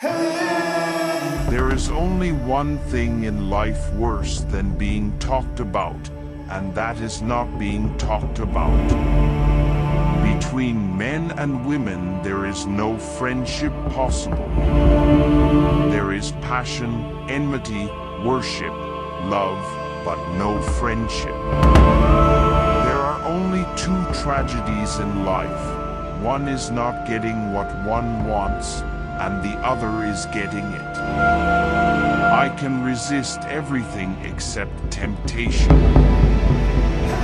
There is only one thing in life worse than being talked about, and that is not being talked about. Between men and women there is no friendship possible. There is passion, enmity, worship, love, but no friendship. There are only two tragedies in life. One is not getting what one wants, and the other is getting it. I can resist everything except temptation.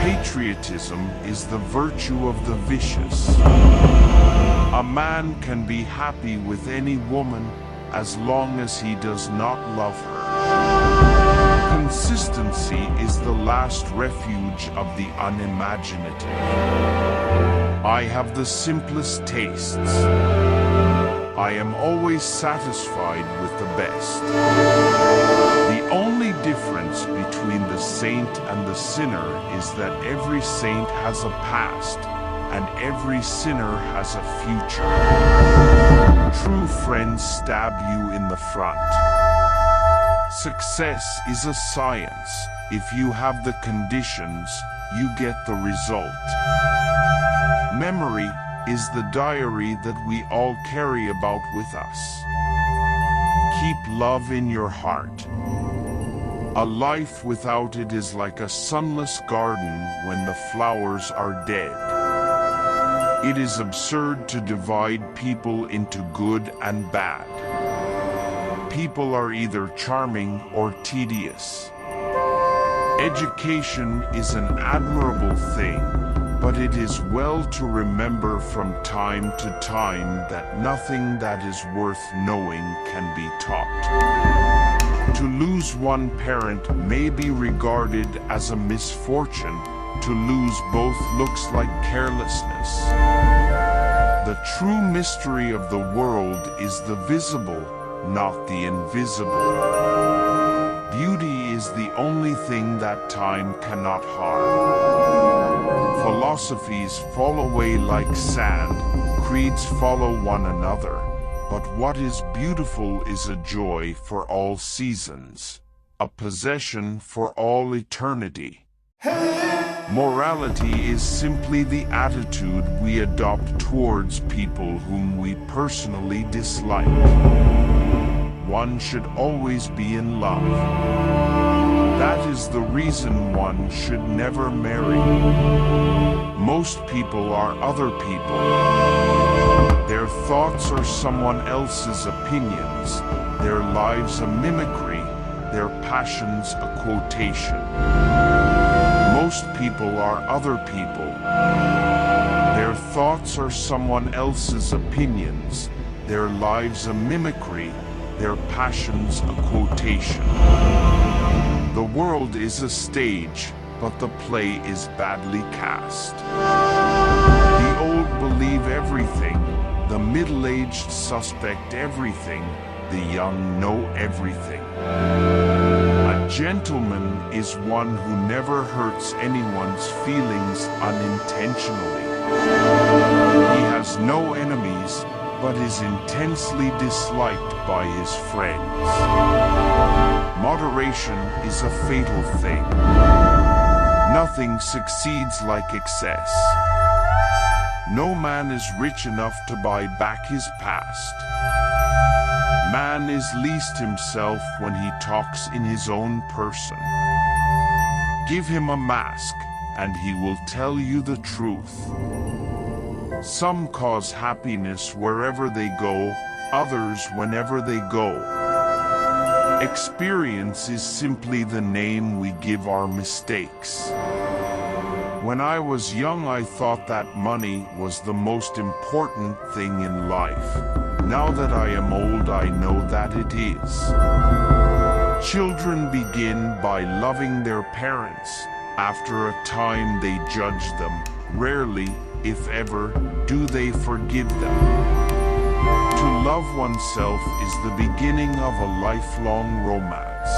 Patriotism is the virtue of the vicious. A man can be happy with any woman as long as he does not love her. Consistency is the last refuge of the unimaginative. I have the simplest tastes. I am always satisfied with the best. The only difference between the saint and the sinner is that every saint has a past, and every sinner has a future. True friends stab you in the front. Success is a science. If you have the conditions, you get the result. Memory is the diary that we all carry about with us. Keep love in your heart. A life without it is like a sunless garden when the flowers are dead. It is absurd to divide people into good and bad. People are either charming or tedious. Education is an admirable thing, but it is well to remember from time to time that nothing that is worth knowing can be taught. To lose one parent may be regarded as a misfortune. To lose both looks like carelessness. The true mystery of the world is the visible, not the invisible. Beauty is the only thing that time cannot harm. Philosophies fall away like sand, creeds follow one another, but what is beautiful is a joy for all seasons, a possession for all eternity. Morality is simply the attitude we adopt towards people whom we personally dislike. One should always be in love. That is the reason one should never marry. Most people are other people. Their thoughts are someone else's opinions, their lives a mimicry, their passions a quotation. Most people are other people. Their thoughts are someone else's opinions, their lives a mimicry, their passions a quotation. The world is a stage, but the play is badly cast. The old believe everything, the middle-aged suspect everything, the young know everything. A gentleman is one who never hurts anyone's feelings unintentionally. He has no enemies, but is intensely disliked by his friends. Moderation is a fatal thing. Nothing succeeds like excess. No man is rich enough to buy back his past. Man is least himself when he talks in his own person. Give him a mask, and he will tell you the truth. Some cause happiness wherever they go, others whenever they go. Experience is simply the name we give our mistakes. When I was young, I thought that money was the most important thing in life. Now that I am old, I know that it is. Children begin by loving their parents. After a time, they judge them. Rarely, if ever, do they forgive them. To love oneself is the beginning of a lifelong romance.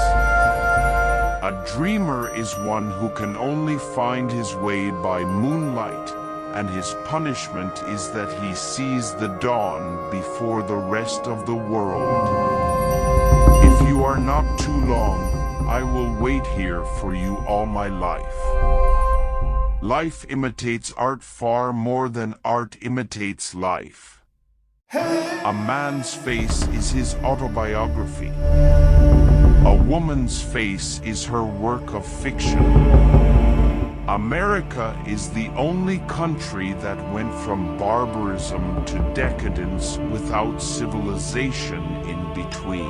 A dreamer is one who can only find his way by moonlight, and his punishment is that he sees the dawn before the rest of the world. If you are not too long, I will wait here for you all my life. Life imitates art far more than art imitates life. A man's face is his autobiography. A woman's face is her work of fiction. America is the only country that went from barbarism to decadence without civilization in between.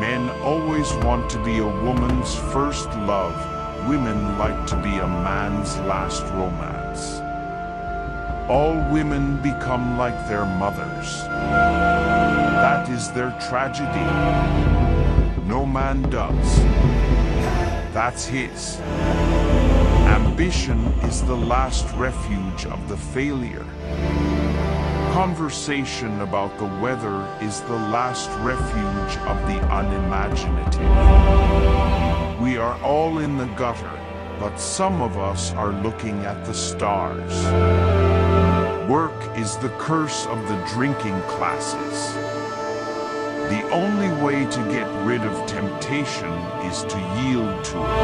Men always want to be a woman's first love. Women like to be a man's last romance. All women become like their mothers. That is their tragedy. No man does. That's his. Ambition is the last refuge of the failure. Conversation about the weather is the last refuge of the unimaginative. We are all in the gutter, but some of us are looking at the stars. Work is the curse of the drinking classes. The only way to get rid of temptation is to yield to it.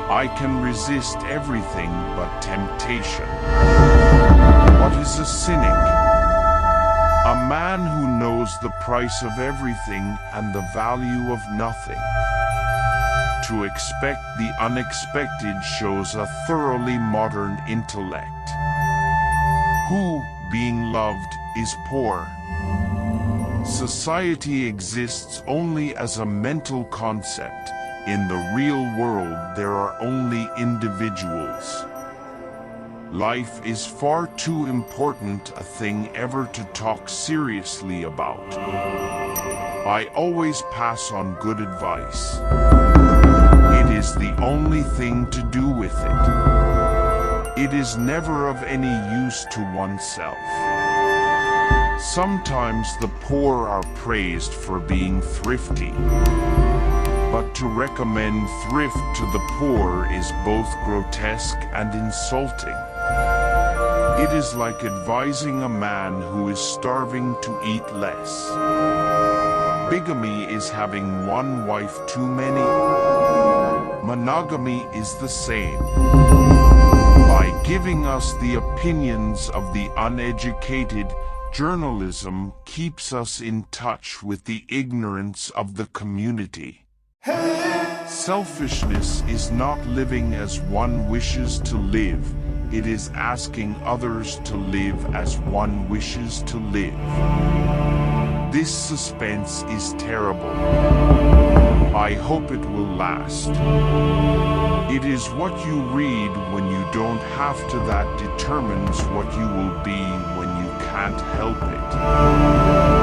I can resist everything but temptation. What is a cynic? A man who knows the price of everything and the value of nothing. To expect the unexpected shows a thoroughly modern intellect. Who, being loved, is poor? Society exists only as a mental concept. In the real world, there are only individuals. Life is far too important a thing ever to talk seriously about. I always pass on good advice. It is the only thing to do with it. It is never of any use to oneself. Sometimes the poor are praised for being thrifty. But to recommend thrift to the poor is both grotesque and insulting. It is like advising a man who is starving to eat less. Bigamy is having one wife too many. Monogamy is the same. By giving us the opinions of the uneducated, journalism keeps us in touch with the ignorance of the community. Selfishness is not living as one wishes to live. It is asking others to live as one wishes to live. This suspense is terrible. I hope it will last. It is what you read when you don't have to that determines what you will be when you can't help it.